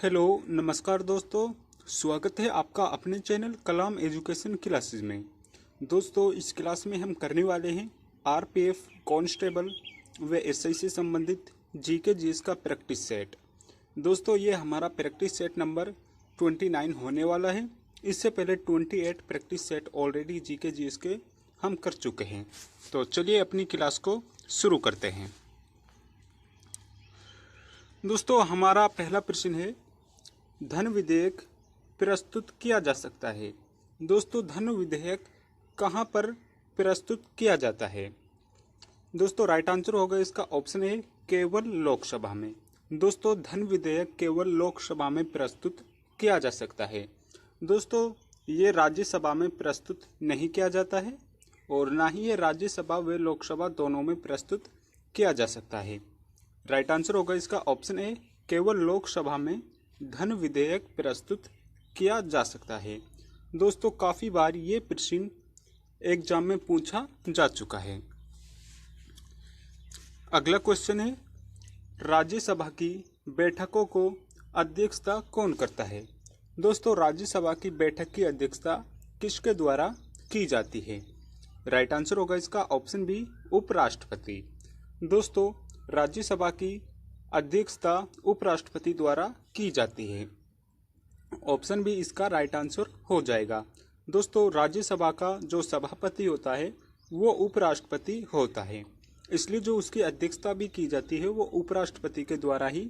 Hello नमस्कार दोस्तों। स्वागत है आपका अपने चैनल कलाम एजुकेशन क्लासेस में। दोस्तों इस क्लास में हम करने वाले हैं आरपीएफ कांस्टेबल व एसआई से संबंधित जीके जीएस का प्रैक्टिस सेट। दोस्तों ये हमारा प्रैक्टिस सेट नंबर 29 होने वाला है। इससे पहले 28 practice set already GK GS के हम कर चुके हैं। तो चलिए अपनी क्लास को शुरू करते हैं। दोस्तों हमारा पहला प्रश्न है, धन विधेयक प्रस्तुत किया जा सकता है। दोस्तों धन विधेयक कहाँ पर प्रस्तुत किया जाता है? दोस्तों राइट आंसर होगा इसका ऑप्शन है केवल लोकसभा में। दोस्तों धन विधेयक केवल लोकसभा में प्रस्तुत किया जा सकता है। दोस्तों ये राज्यसभा में प्रस्तुत नहीं किया जाता है और ना ही ये राज्यसभा व लोकसभा दोनों में प्रस्तुत किया जा सकता है। राइट आंसर होगा इसका ऑप्शन ए केवल लोकसभा में धन विधेयक प्रस्तुत किया जा सकता है। दोस्तों काफी बार ये प्रश्न एग्जाम में पूछा जा चुका है। अगला क्वेश्चन है, राज्यसभा की बैठकों को अध्यक्षता कौन करता है? दोस्तों राज्यसभा की बैठक की अध्यक्षता किसके द्वारा की जाती है? राइट आंसर होगा इसका ऑप्शन बी उपराष्ट्रपति। दोस्तों राज्यसभा की अध्यक्षता उपराष्ट्रपति द्वारा की जाती है। ऑप्शन बी इसका राइट आंसर हो जाएगा। दोस्तों राज्यसभा का जो सभापति होता है वो उपराष्ट्रपति होता है, इसलिए जो उसकी अध्यक्षता भी की जाती है वो उपराष्ट्रपति के द्वारा ही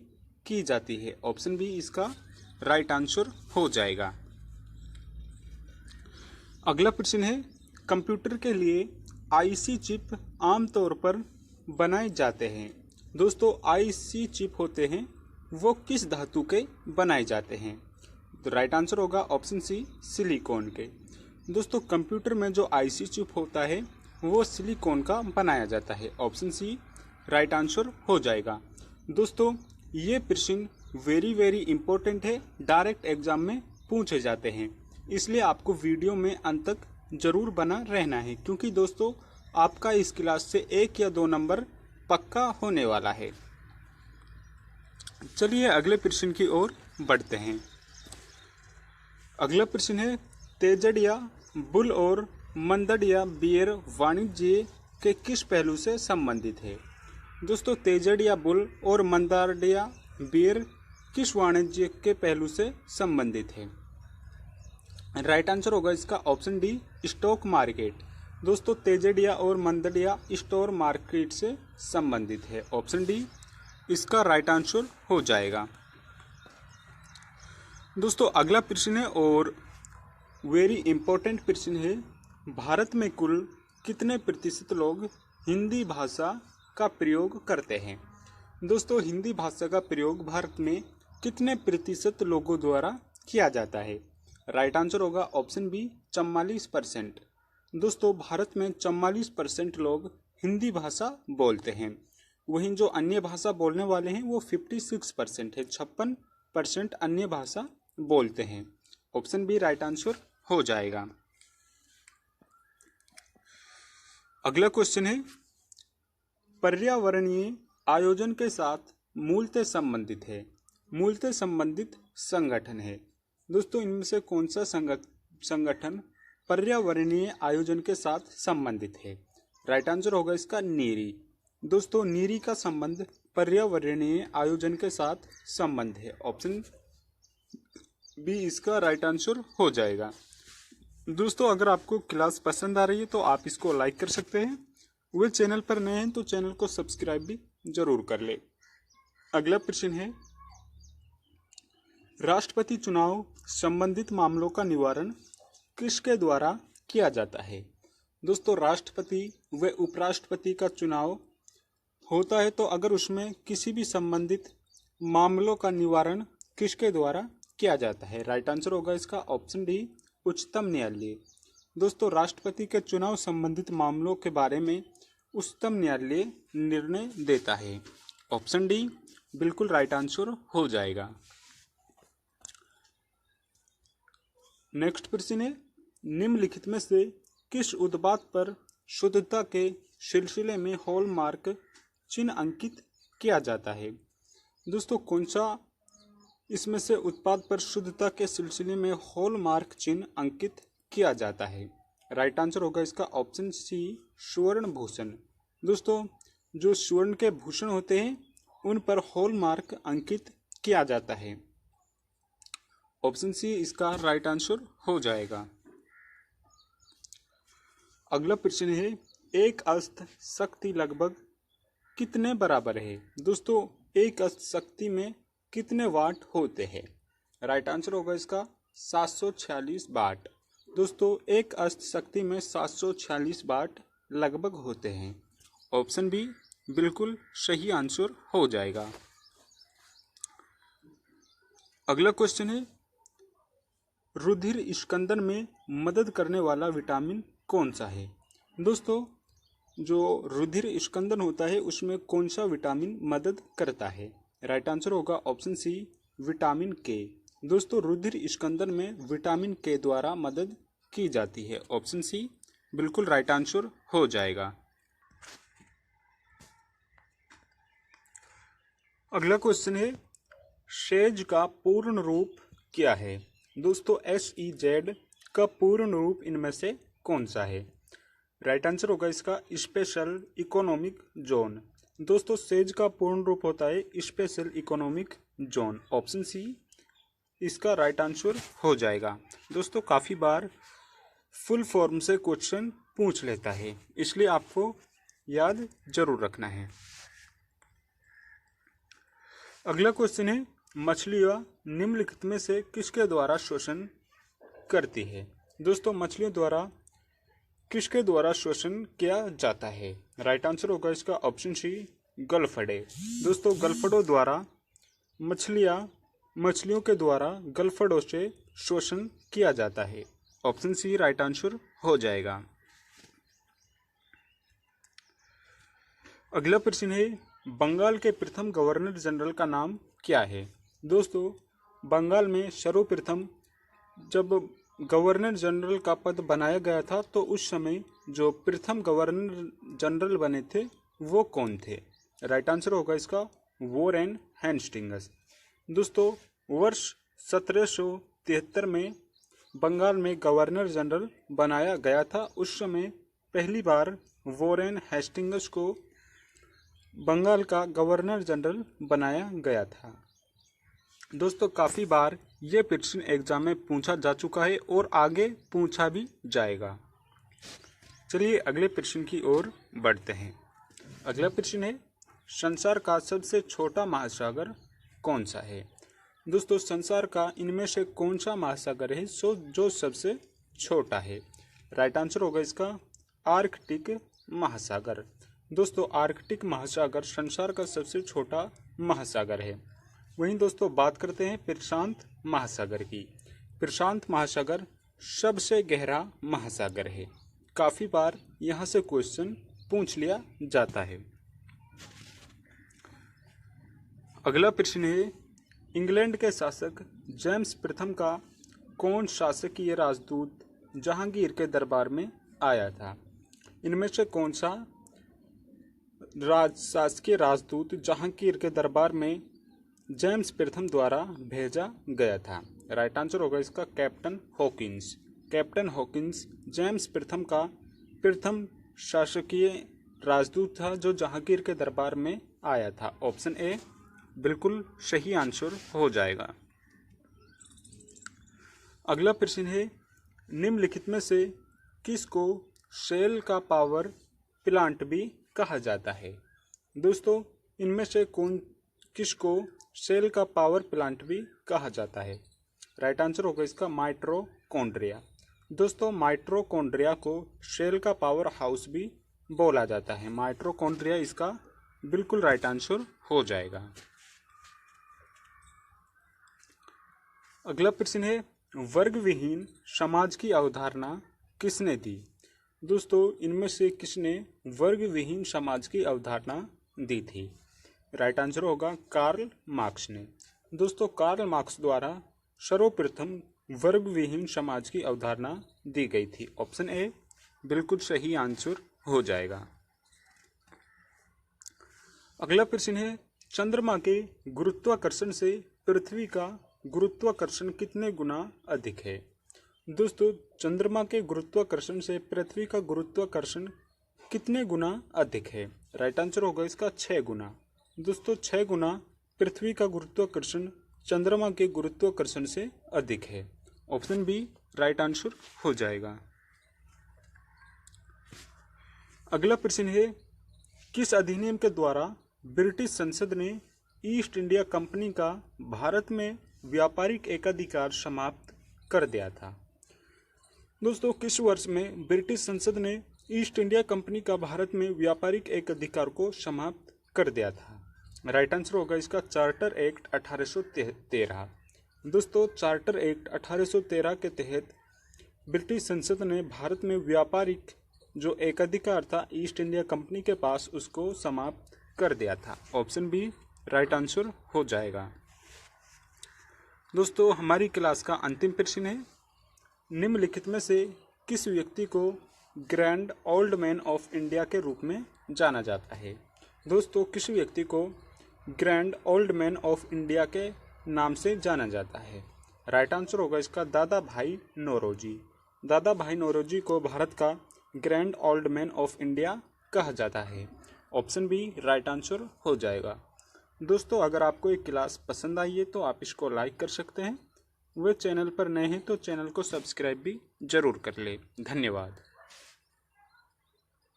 की जाती है। ऑप्शन बी इसका राइट आंसर हो जाएगा। अगला प्रश्न है, कंप्यूटर के लिए आईसी चिप आमतौर पर बनाए जाते हैं। दोस्तों आईसी चिप होते हैं वो किस धातु के बनाए जाते हैं? तो राइट आंसर होगा ऑप्शन सी सिलिकॉन के। दोस्तों कंप्यूटर में जो आईसी चिप होता है वो सिलिकॉन का बनाया जाता है। ऑप्शन सी राइट आंसर हो जाएगा। दोस्तों ये प्रश्न वेरी इंपॉर्टेंट है, डायरेक्ट एग्जाम में पूछे जाते हैं, इसलिए आपको वीडियो में अंत तक जरूर बना रहना है, क्योंकि दोस्तों आपका इस क्लास से 1 या 2 नंबर पक्का होने वाला है। चलिए अगले प्रश्न की ओर बढ़ते हैं। अगला प्रश्न है, तेजड़िया बुल और मंदड़िया बियर वाणिज्य के किस पहलू से संबंधित है? दोस्तों तेजड़िया बुल और मंदारडिया बियर किस वाणिज्य के पहलू से संबंधित है? राइट आंसर होगा इसका ऑप्शन डी स्टॉक मार्केट। दोस्तों तेजड़िया और मंदड़िया स्टॉक मार्केट से संबंधित है। ऑप्शन डी इसका राइट आंसर हो जाएगा। दोस्तों अगला प्रश्न है और वेरी इंपॉर्टेंट प्रश्न है, भारत में कुल कितने प्रतिशत लोग हिंदी भाषा का प्रयोग करते हैं? दोस्तों हिंदी भाषा का प्रयोग भारत में कितने प्रतिशत लोगों द्वारा किया जाता है? राइट आंसर होगा ऑप्शन बी 44%। दोस्तों भारत में 44% लोग हिंदी भाषा बोलते हैं, वहीं जो अन्य भाषा बोलने वाले हैं वो 56% है। 56% अन्य भाषा बोलते हैं। ऑप्शन बी राइट आंसर हो जाएगा। अगला क्वेश्चन है, पर्यावरणीय आयोजन के साथ मूलतः संबंधित है। मूलतः संबंधित संगठन है। दोस्तों इनमें से कौन सा संगठन पर्यावरणीय आयोजन के साथ संबंधित है? राइट आंसर होगा इसका नीरी। दोस्तों नीरी का संबंध पर्यावरणीय आयोजन के साथ संबंध है। ऑप्शन बी इसका राइट आंसर हो जाएगा। दोस्तों अगर आपको क्लास पसंद आ रही है तो आप इसको लाइक कर सकते हैं। वे चैनल पर नए हैं तो चैनल को सब्सक्राइब भी जरूर कर ले। अगला प्रश्न है, राष्ट्रपति चुनाव संबंधित मामलों का निवारण किसके द्वारा किया जाता है? दोस्तों राष्ट्रपति व उपराष्ट्रपति का चुनाव होता है, तो अगर उसमें किसी भी संबंधित मामलों का निवारण किसके द्वारा किया जाता है? राइट आंसर होगा इसका ऑप्शन डी उच्चतम न्यायालय। दोस्तों राष्ट्रपति के चुनाव संबंधित मामलों के बारे में उच्चतम न्यायालय निर्णय देता है। ऑप्शन डी बिल्कुल राइट आंसर हो जाएगा। नेक्स्ट प्रश्न है, निम्नलिखित में से किस उत्पाद पर शुद्धता के सिलसिले में हॉलमार्क चिन्ह अंकित किया जाता है? दोस्तों कौन सा इसमें से उत्पाद पर शुद्धता के सिलसिले में हॉलमार्क चिन्ह अंकित किया जाता है। राइट आंसर होगा इसका ऑप्शन सी, स्वर्ण भूषण। दोस्तों, जो स्वर्ण के भूषण होते हैं उन पर हॉलमार्क अंकित किया जाता है। ऑप्शन सी इसका राइट आंसर हो जाएगा। अगला प्रश्न है, एक अस्त्र शक्ति लगभग कितने बराबर है? दोस्तों, एक अस्त्र शक्ति में कितने वाट होते हैं? राइट आंसर होगा इसका 746 वाट। दोस्तों, एक अस्त्र शक्ति में 746 वाट लगभग होते हैं। ऑप्शन बी बिल्कुल सही आंसर हो जाएगा। अगला क्वेश्चन है, रुधिर स्कंदन में मदद करने वाला विटामिन कौन सा है? दोस्तों, जो रुधिर स्कंदन होता है उसमें कौन सा विटामिन मदद करता है? राइट आंसर होगा ऑप्शन सी, विटामिन के। दोस्तों, रुधिर स्कंदन में विटामिन के द्वारा मदद की जाती है। ऑप्शन सी बिल्कुल राइट आंसर हो जाएगा। अगला क्वेश्चन है, सेज का पूर्ण रूप क्या है? दोस्तों, SEZ का पूर्ण रूप इनमें से कौन सा है? राइट आंसर होगा इसका स्पेशल इकोनॉमिक जोन। दोस्तों, सेज का पूर्ण रूप होता है special economic zone. Option C इसका राइट आंसर हो जाएगा। दोस्तों, काफ़ी बार फुल फॉर्म से क्वेश्चन पूछ लेता है, इसलिए आपको याद जरूर रखना है। अगला क्वेश्चन है, मछलियाँ निम्नलिखित में से किसके द्वारा श्वसन करती है? दोस्तों, मछलियों द्वारा किसके द्वारा श्वसन किया जाता है? राइट आंसर होगा इसका ऑप्शन सी, गलफड़े। दोस्तों, गलफड़ों द्वारा मछलियों के द्वारा गलफड़ों से श्वसन किया जाता है। ऑप्शन सी राइट आंसर हो जाएगा। अगला प्रश्न है, बंगाल के प्रथम गवर्नर जनरल का नाम क्या है? दोस्तों, बंगाल में सर्वप्रथम जब गवर्नर जनरल का पद बनाया गया था तो उस समय जो प्रथम गवर्नर जनरल बने थे वो कौन थे? राइट आंसर होगा इसका वॉरेन हेस्टिंग्स। दोस्तों, वर्ष 1773 में बंगाल में गवर्नर जनरल बनाया गया था। उस समय पहली बार वॉरेन हेस्टिंग्स को बंगाल का गवर्नर जनरल बनाया गया था। दोस्तों, काफ़ी बार ये प्रश्न एग्जाम में पूछा जा चुका है और आगे पूछा भी जाएगा। चलिए अगले प्रश्न की ओर बढ़ते हैं। अगला प्रश्न है, संसार का सबसे छोटा महासागर कौन सा है? दोस्तों, संसार का इनमें से कौन सा महासागर है जो सबसे छोटा है? राइट आंसर होगा इसका आर्कटिक महासागर। दोस्तों, आर्कटिक महासागर संसार का सबसे छोटा महासागर है। वहीं दोस्तों बात करते हैं प्रशांत महासागर की। प्रशांत महासागर सबसे गहरा महासागर है। काफ़ी बार यहाँ से क्वेश्चन पूछ लिया जाता है। अगला प्रश्न है, इंग्लैंड के शासक जेम्स प्रथम का कौन शासकीय राजदूत जहांगीर के दरबार में आया था? इनमें से कौन सा शासकीय राजदूत जहांगीर के दरबार में जेम्स प्रथम द्वारा भेजा गया था? राइट आंसर होगा इसका captain Hawkins. Captain Hawkins James प्रथम का प्रथम शासकीय राजदूत था जो जहांगीर के दरबार में आया था। ऑप्शन ए बिल्कुल सही आंसर हो जाएगा। अगला प्रश्न है, निम्नलिखित में से किसको शेल का पावर प्लांट भी कहा जाता है? दोस्तों, इनमें से किसको शेल का पावर प्लांट भी कहा जाता है? राइट आंसर होगा इसका माइटोकॉन्ड्रिया। दोस्तों, माइटोकॉन्ड्रिया को शेल का पावर हाउस भी बोला जाता है। माइटोकॉन्ड्रिया इसका बिल्कुल राइट आंसर हो जाएगा। अगला प्रश्न है, वर्ग विहीन समाज की अवधारणा किसने दी? दोस्तों, इनमें से किसने वर्ग विहीन समाज की अवधारणा दी थी? राइट आंसर होगा कार्ल मार्क्स ने। दोस्तों, कार्ल मार्क्स द्वारा सर्वप्रथम वर्ग विहीन समाज की अवधारणा दी गई थी। ऑप्शन ए बिल्कुल सही आंसर हो जाएगा। अगला प्रश्न है, चंद्रमा के गुरुत्वाकर्षण से पृथ्वी का गुरुत्वाकर्षण कितने गुना अधिक है? दोस्तों, चंद्रमा के गुरुत्वाकर्षण से पृथ्वी का गुरुत्वाकर्षण कितने गुना अधिक है? राइट आंसर होगा इसका 6 गुना। दोस्तों, 6 गुना पृथ्वी का गुरुत्वाकर्षण चंद्रमा के गुरुत्वाकर्षण से अधिक है। ऑप्शन बी राइट आंसर हो जाएगा। अगला प्रश्न है, किस अधिनियम के द्वारा ब्रिटिश संसद ने ईस्ट इंडिया कंपनी का भारत में व्यापारिक एकाधिकार समाप्त कर दिया था? दोस्तों, किस वर्ष में ब्रिटिश संसद ने ईस्ट इंडिया कंपनी का भारत में व्यापारिक एकाधिकार को समाप्त कर दिया था? राइट आंसर होगा इसका चार्टर एक्ट 1813। दोस्तों, चार्टर एक्ट 1813 के तहत ब्रिटिश संसद ने भारत में व्यापारिक जो एकाधिकार था ईस्ट इंडिया कंपनी के पास, उसको समाप्त कर दिया था। ऑप्शन बी राइट आंसर हो जाएगा। दोस्तों, हमारी क्लास का अंतिम प्रश्न है, निम्नलिखित में से किस व्यक्ति को grand old man of India के रूप में जाना जाता है? दोस्तों, किस व्यक्ति को grand old man of India के नाम से जाना जाता है? राइट आंसर होगा इसका दादा भाई नौरोजी। दादा भाई नौरोजी को भारत का grand old man of India कहा जाता है। ऑप्शन बी राइट आंसर हो जाएगा। दोस्तों, अगर आपको ये क्लास पसंद आई है तो आप इसको लाइक कर सकते हैं। वे चैनल पर नए हैं तो चैनल को सब्सक्राइब भी जरूर कर ले। धन्यवाद।